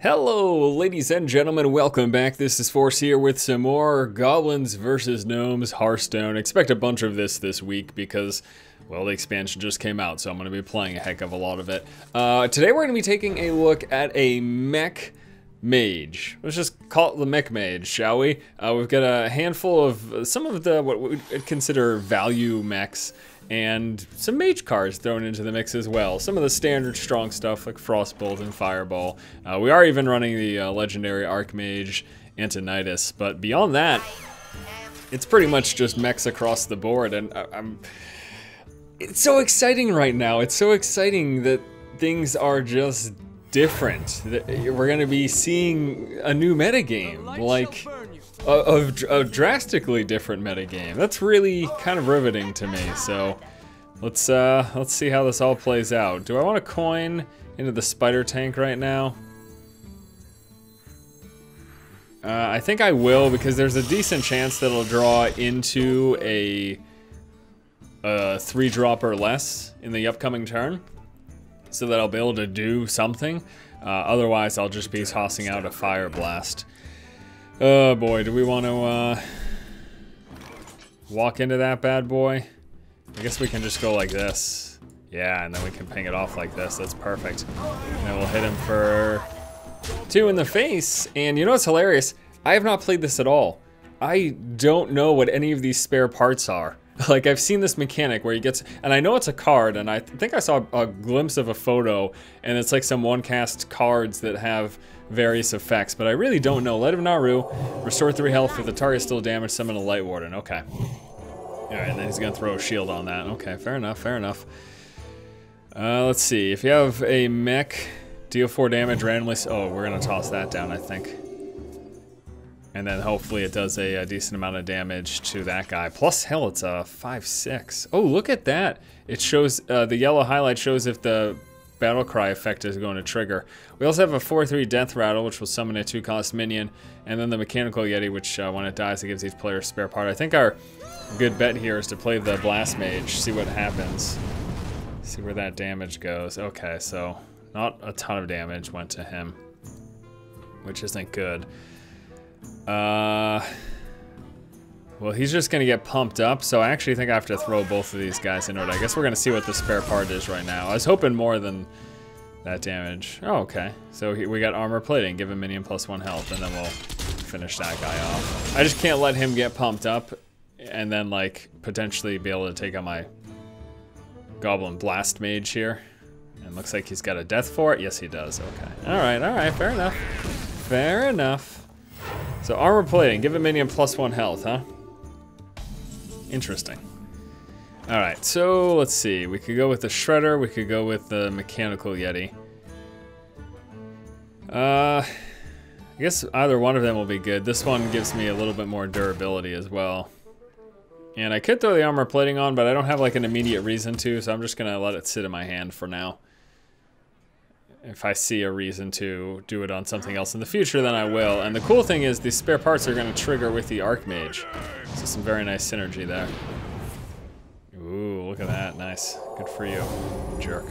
Hello, ladies and gentlemen, welcome back. This is Force here with some more Goblins vs. Gnomes Hearthstone. Expect a bunch of this week because, well, the expansion just came out, so I'm going to be playing a heck of a lot of it. Today we're going to be taking a look at a Mecha-Mage. Let's just call it the Mecha-Mage, shall we? We've got a handful of some of the what we would consider value mechs, and some mage cards thrown into the mix as well. Some of the standard strong stuff like Frostbolt and Fireball. We are even running the legendary Archmage Antonidas, but beyond that, it's pretty much just mechs across the board, and it's so exciting right now. It's so exciting that things are just different. We're gonna be seeing a new metagame, like a drastically different metagame. That's really kind of riveting to me. So let's see how this all plays out. Do I want to coin into the spider tank right now? I think I will, because there's a decent chance that it'll draw into a 3-drop or less in the upcoming turn, so that I'll be able to do something. Otherwise, I'll just be tossing out a Fire Blast. Oh boy, do we want to walk into that bad boy? I guess we can just go like this. Yeah, and then we can ping it off like this. That's perfect. And then we'll hit him for 2 in the face. And you know what's hilarious? I have not played this at all. I don't know what any of these spare parts are. Like, I've seen this mechanic where he gets, and I know it's a card, and I think I saw a glimpse of a photo, and it's like some one-cast cards that have various effects, but I really don't know. Light of Naru, restore 3 health if the target still damaged, summon a Light Warden. Okay. Alright, and then he's gonna throw a shield on that. Okay, fair enough, fair enough. Let's see, if you have a mech, deal 4 damage randomly. Oh, we're gonna toss that down, I think. And then hopefully it does a decent amount of damage to that guy. Plus, hell, it's a 5/6. Oh, look at that. It shows, the yellow highlight shows if the battle cry effect is going to trigger. We also have a 4/3 death rattle, which will summon a 2-cost minion. And then the mechanical yeti, which when it dies, it gives each player a spare part. I think our good bet here is to play the blast mage, see what happens. See where that damage goes. Okay, so not a ton of damage went to him, which isn't good. Well, he's just gonna get pumped up, so I actually think I have to throw both of these guys into it. I guess we're gonna see what the spare part is right now. I was hoping more than that damage. Oh, okay. So we got armor plating, give a minion +1 health, and then we'll finish that guy off. I just can't let him get pumped up and then, like, potentially be able to take on my Goblin Blast Mage here. And looks like he's got a death for it. Yes, he does. Okay. Alright, fair enough. Fair enough. So armor plating, give a minion +1 health, huh? Interesting. Alright, so let's see. We could go with the Shredder, we could go with the Mechanical Yeti. I guess either one of them will be good. This one gives me a little bit more durability as well. And I could throw the armor plating on, but I don't have like an immediate reason to, so I'm just gonna let it sit in my hand for now. If I see a reason to do it on something else in the future, then I will. And the cool thing is the spare parts are going to trigger with the Archmage. So some very nice synergy there. Ooh, look at that. Nice. Good for you, jerk.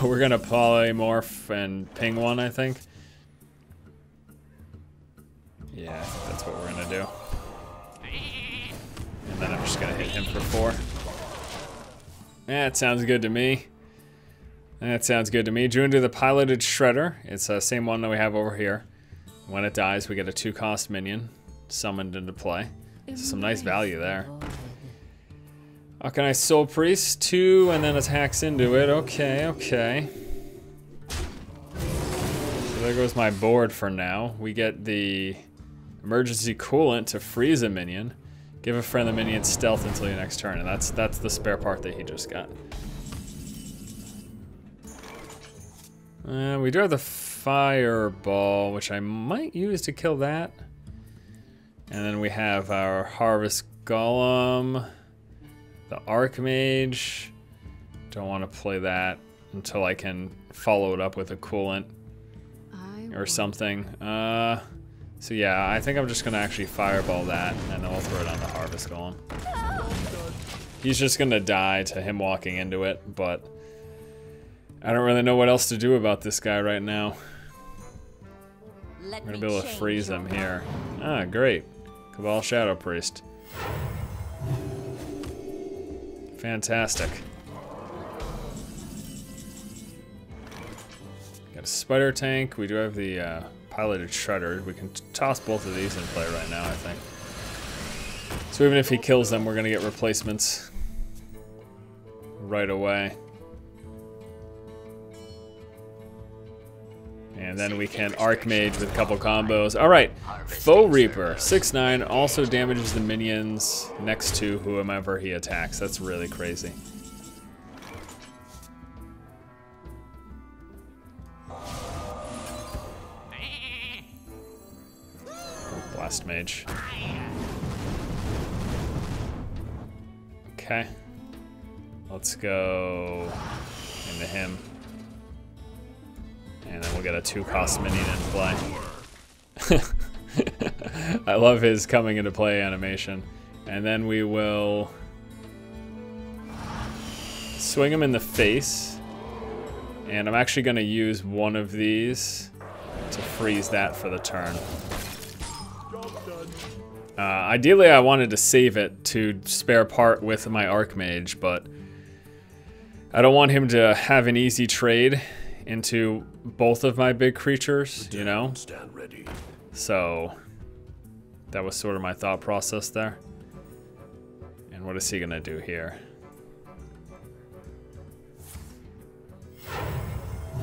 We're going to polymorph and ping one, I think. Yeah, I think that's what we're going to do. And then I'm just going to hit him for 4. That sounds good to me. That sounds good to me. Drew into the piloted Shredder. It's the same one that we have over here. When it dies, we get a 2-cost minion summoned into play. So some nice value there. Arcanized Soul Priest, 2, and then attacks into it. Okay, okay. So there goes my board for now. We get the emergency coolant to freeze a minion. Give a friendly minion stealth until your next turn, and that's the spare part that he just got. We do have the Fireball, which I might use to kill that. And then we have our Harvest Golem, the Archmage. Don't want to play that until I can follow it up with a coolant or something. So yeah, I think I'm just gonna actually Fireball that, and then we'll throw it on the Harvest Golem. He's just gonna die to him walking into it, but I don't really know what else to do about this guy right now. We're gonna be able to freeze him here. Ah, great. Cabal Shadow Priest. Fantastic. Got a spider tank. We do have the piloted shredder. We can toss both of these in play right now, I think. So even if he kills them, we're gonna get replacements right away. And then we can Archmage with a couple combos. All right, Foe Reaper, 6/9, also damages the minions next to whomever he attacks. That's really crazy. Blast Mage. Okay. Let's go into him. And then we'll get a 2-cost minion in play. I love his coming into play animation. And then we will swing him in the face. And I'm actually going to use one of these to freeze that for the turn. Ideally, I wanted to save it to spare part with my Archmage, but I don't want him to have an easy trade into both of my big creatures, you know? Stand ready. So that was sort of my thought process there. And what is he gonna do here?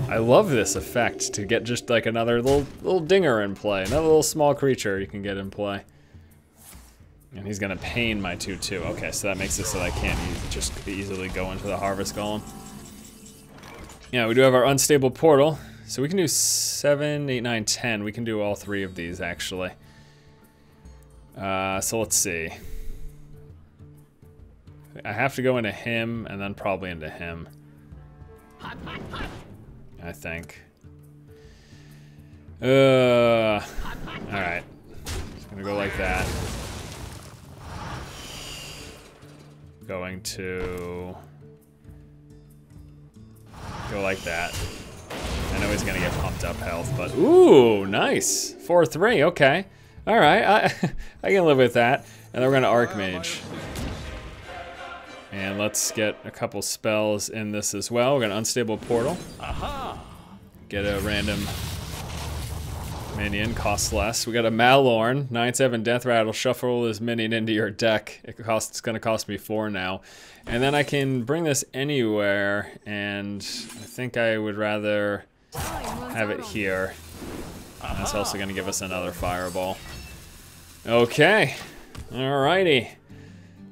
I love this effect to get just like another little dinger in play, another little small creature you can get in play. And he's gonna pain my 2/2. Okay, so that makes it so that I can't just easily go into the Harvest Golem. Yeah, we do have our Unstable Portal. So we can do 7, 8, 9, 10. We can do all 3 of these, actually. So let's see. I have to go into him, and then probably into him. I think. Alright. Just gonna go like that. Going to go like that. I know he's gonna get pumped up health, but ooh, nice. 4/3, okay. All right, I can live with that. And then we're gonna Archmage. And let's get a couple spells in this as well. We're gonna Unstable Portal. Get a random minion, costs less. We got a Malorn, 9/7 Death Rattle, shuffle this minion into your deck. It's gonna cost me 4 now. And then I can bring this anywhere, and I think I would rather have it here. That's also gonna give us another fireball. Okay, alrighty.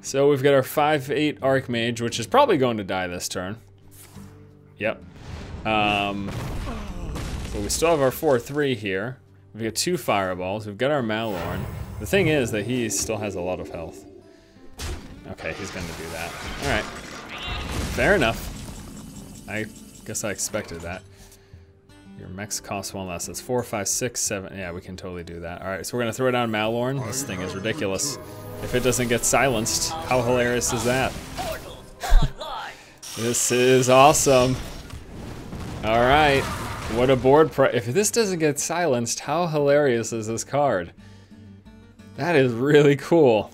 So we've got our 5/8 Archmage, which is probably going to die this turn. Yep. But we still have our 4/3 here. We've got 2 fireballs. We've got our Malorn. The thing is that he still has a lot of health. Okay, he's gonna do that. All right, fair enough. I guess I expected that. Your mechs cost 1 less. That's 4, 5, 6, 7. Yeah, we can totally do that. All right, so we're gonna throw down Malorn. This thing is ridiculous. If it doesn't get silenced, how hilarious is that? This is awesome. All right, what a board if this doesn't get silenced, how hilarious is this card? That is really cool.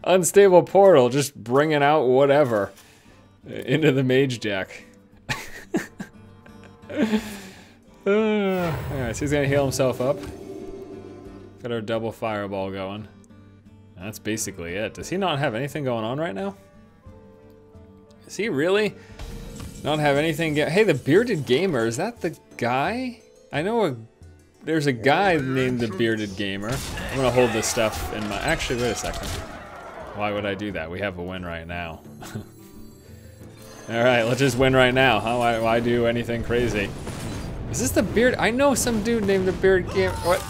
Unstable Portal, just bringing out whatever into the mage deck. Alright, so he's gonna heal himself up. Got our double fireball going. That's basically it. Does he not have anything going on right now? Does he really not have anything? Hey, the Bearded Gamer, is that the guy? I know there's a guy named the Bearded Gamer. I'm gonna hold this stuff in my, actually, wait a second. Why would I do that? We have a win right now. All right, let's just win right now, huh? Why do anything crazy? Is this the Beard? I know some dude named the Bearded Gamer. What?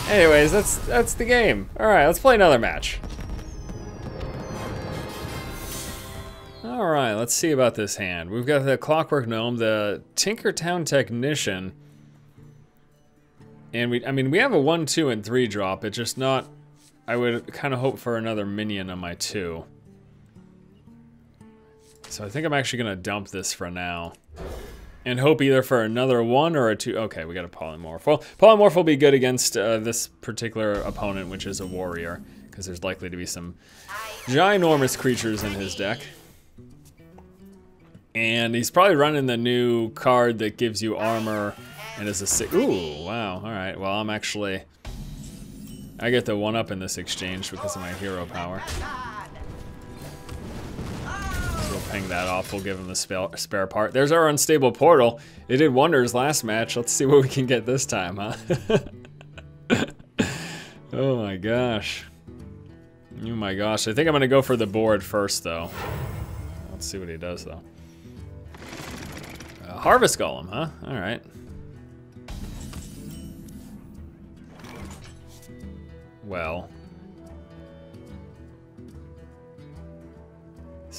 Anyways, that's the game. All right, let's play another match. All right, let's see about this hand. We've got the Clockwork Gnome, the Tinkertown Technician. And we have a 1, 2, and 3 drop. It's just not, I would kind of hope for another minion on my 2. So I think I'm actually gonna dump this for now. And hope either for another 1 or a 2. Okay, we got a polymorph. Well, polymorph will be good against this particular opponent, which is a warrior, because there's likely to be some ginormous creatures in his deck. And he's probably running the new card that gives you armor and is a ooh, wow, all right. Well, I'm actually, I get the 1-up in this exchange because of my hero power. We'll ping that off. We'll give him the spare part. There's our unstable portal. It did wonders last match. Let's see what we can get this time, huh? Oh my gosh. Oh my gosh. I think I'm gonna go for the board first, though. Let's see what he does, though. Harvest Golem, huh? All right. Well.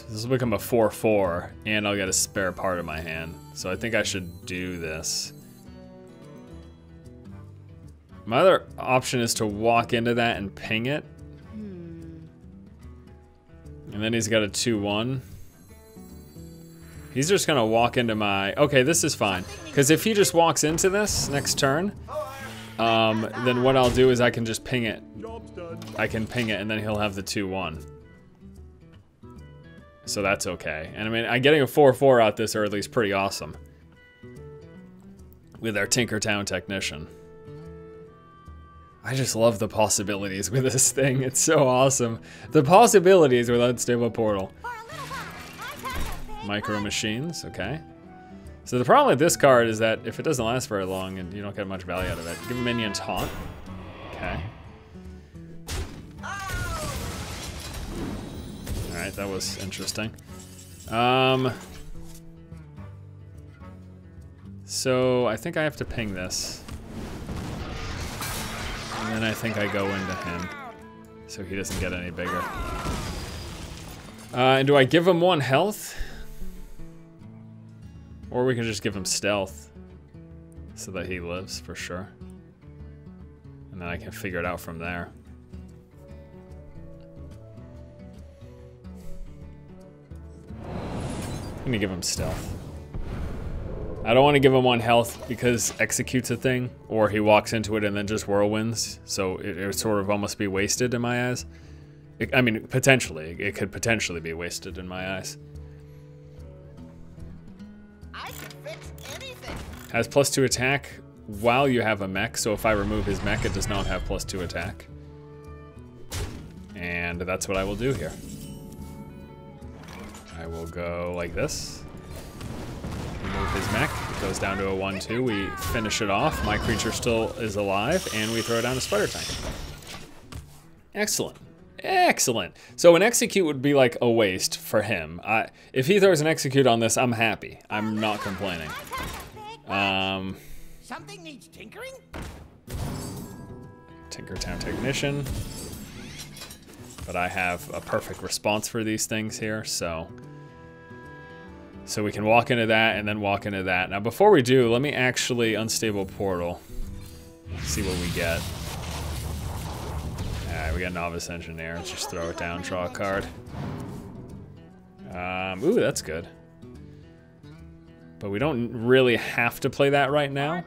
This will become a 4/4, and I'll get a spare part in my hand. So I think I should do this. My other option is to walk into that and ping it. And then he's got a 2/1. He's just gonna walk into my, okay, this is fine. Because if he just walks into this next turn, then what I'll do is I can just ping it. I can ping it and then he'll have the 2/1. So that's okay. And I mean, getting a 4/4 out this early is pretty awesome. With our Tinkertown Technician. I just love the possibilities with this thing. It's so awesome. The possibilities with Unstable Portal. Micro Machines, okay. So the problem with this card is that if it doesn't last very long and you don't get much value out of it, give a minion taunt. Okay. Alright, that was interesting. So I think I have to ping this. And then I think I go into him. So he doesn't get any bigger. And do I give him 1 health? Or we can just give him stealth. So that he lives for sure. And then I can figure it out from there. I'm gonna give him stealth. I don't want to give him 1 health because executes a thing, or he walks into it and then just whirlwinds, so it would sort of almost be wasted in my eyes. I mean, potentially. It could potentially be wasted in my eyes. I can fix anything. Has +2 attack while you have a mech, so if I remove his mech, it does not have +2 attack. And that's what I will do here. I will go like this. Remove his mech, it goes down to a 1/2. We finish it off. My creature still is alive, and we throw down a spider tank. Excellent. Excellent. So an execute would be like a waste for him. If he throws an execute on this, I'm happy. I'm not complaining. Something needs tinkering? Tinkertown Technician. But I have a perfect response for these things here, so we can walk into that and then walk into that. Now before we do, let me actually Unstable Portal. See what we get. Alright, we got Novice Engineer. Let's just throw it down, draw a card. Ooh, that's good. But we don't really have to play that right now.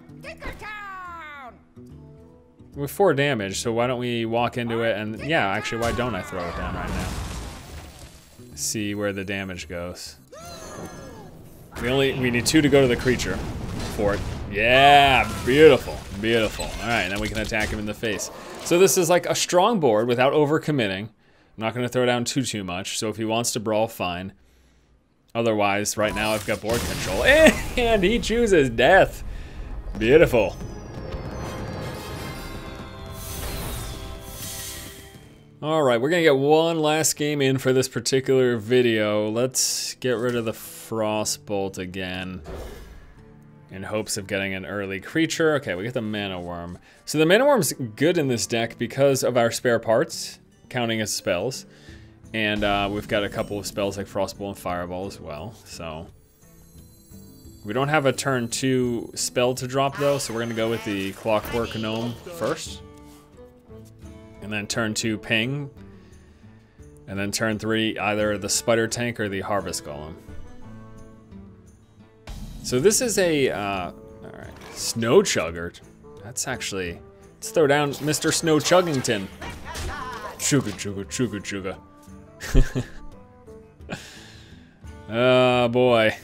With 4 damage, so why don't we walk into it and, yeah, actually, why don't I throw it down right now? See where the damage goes. We need 2 to go to the creature for it. Yeah, beautiful, beautiful. All right, now we can attack him in the face. So this is like a strong board without overcommitting. I'm not gonna throw down too much, so if he wants to brawl, fine. Otherwise, right now I've got board control, and he chooses death. Beautiful. All right, we're gonna get one last game in for this particular video. Let's get rid of the Frostbolt again in hopes of getting an early creature. Okay, we get the Mana Worm. So the Mana Worm's good in this deck because of our spare parts, counting as spells. And we've got a couple of spells like Frostbolt and Fireball as well, so. We don't have a turn 2 spell to drop though, so we're gonna go with the Clockwork Gnome first. And then turn 2 Ping. And then turn 3 either the Spider Tank or the Harvest Golem. So this is a, all right, Snow Chugger. That's actually, let's throw down Mr. Snow Chuggington. Chugga, chugga, chugga, chugga. Oh boy.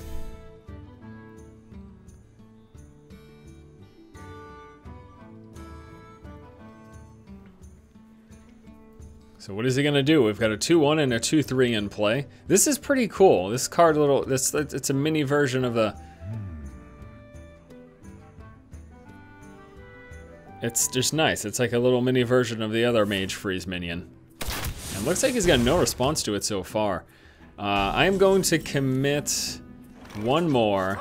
So what is he gonna do? We've got a 2-1 and a 2-3 in play. This is pretty cool. This card, it's a mini version of the. It's just nice. It's like a little mini version of the other Mage Freeze minion. And looks like he's got no response to it so far. I am going to commit one more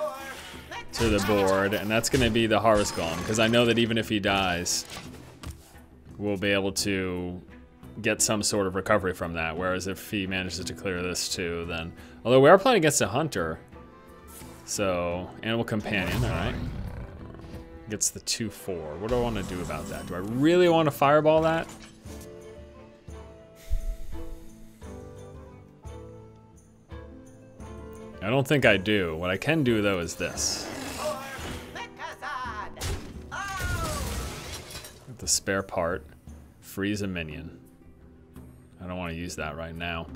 to the board, and that's gonna be the Harvest Golem, because I know that even if he dies, we'll be able to get some sort of recovery from that, whereas if he manages to clear this too, then... Although we are playing against a Hunter, so... Animal Companion, alright. Gets the 2-4. What do I want to do about that? Do I really want to Fireball that? I don't think I do. What I can do, though, is this. With the spare part, freeze a minion. I don't want to use that right now.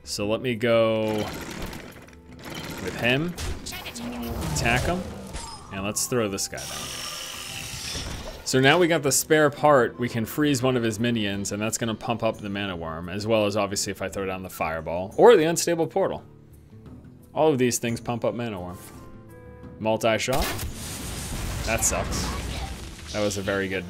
So let me go with him, attack him, and let's throw this guy down. So now we got the spare part, we can freeze one of his minions, and that's going to pump up the Mana Worm, as well as obviously if I throw down the Fireball, or the Unstable Portal. All of these things pump up Mana Worm. Multi-shot. That sucks. That was a very good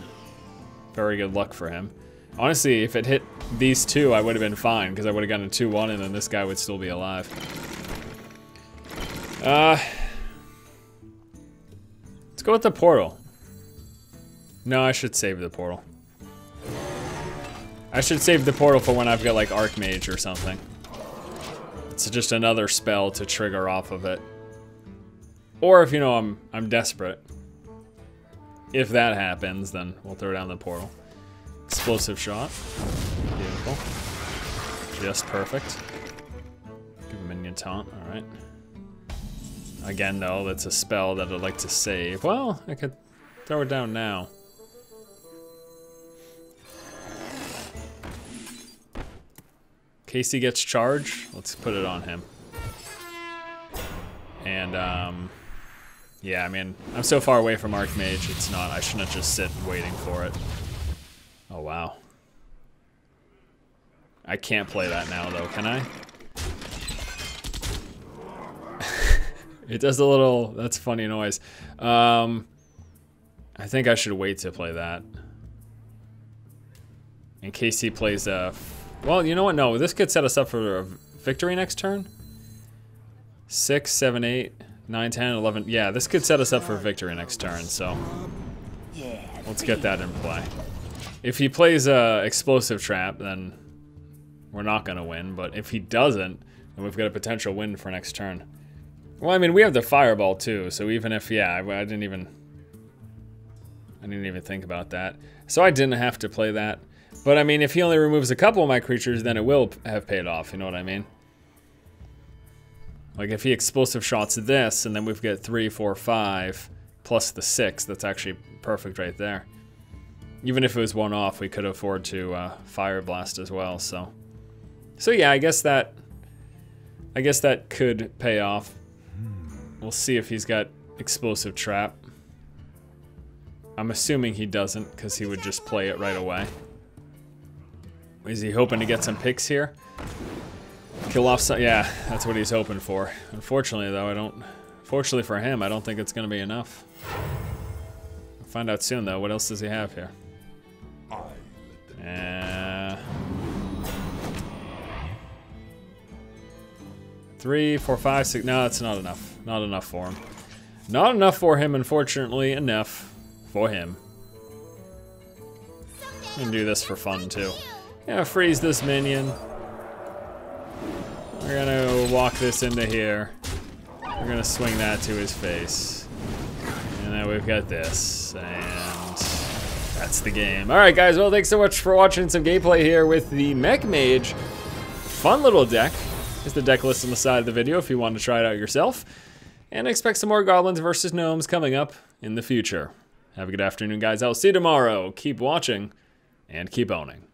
luck for him. Honestly, if it hit these two, I would have been fine, because I would have gotten a 2-1, and then this guy would still be alive. Let's go with the portal. No, I should save the portal. I should save the portal for when I've got like Archmage or something. It's just another spell to trigger off of it. Or if, you know, I'm desperate. If that happens, then we'll throw down the portal. Explosive shot. Beautiful. Just perfect. Give a minion taunt, alright. Again, though, that's a spell that I'd like to save. Well, I could throw it down now. In case he gets charged, let's put it on him. And, yeah, I mean, I'm so far away from Archmage, it's not, I shouldn't just sit waiting for it. Oh, wow. I can't play that now, though, can I? It does a little, that's a funny noise. I think I should wait to play that. In case he plays a... Well, you know what? No, this could set us up for a victory next turn. 6, 7, 8, 9, 10, 11. Yeah, this could set us up for victory next turn, so... Let's get that in play. If he plays a explosive trap, then we're not gonna win. But if he doesn't, then we've got a potential win for next turn. Well, I mean, we have the Fireball too, so even if, yeah, I didn't even think about that. So I didn't have to play that. But I mean, if he only removes a couple of my creatures, then it will have paid off, you know what I mean? Like if he explosive shots this, and then we've got 3, 4, 5, plus the 6, that's actually perfect right there. Even if it was one off, we could afford to Fire Blast as well, so. So yeah, I guess that could pay off. We'll see if he's got Explosive Trap. I'm assuming he doesn't, because he would just play it right away. Is he hoping to get some picks here? Kill off some, yeah, that's what he's hoping for. Unfortunately, though, fortunately for him, I don't think it's going to be enough. We'll find out soon, though. What else does he have here? 3, 4, 5, 6. No, that's not enough. Not enough for him. Not enough for him, unfortunately. Enough for him. We can do this for fun, too. Yeah, freeze this minion. We're gonna walk this into here. We're gonna swing that to his face. And then we've got this. And that's the game. Alright, guys. Well, thanks so much for watching some gameplay here with the Mecha-Mage. Fun little deck. There's the deck list on the side of the video if you want to try it out yourself. And expect some more goblins versus gnomes coming up in the future. Have a good afternoon, guys. I'll see you tomorrow. Keep watching and keep owning.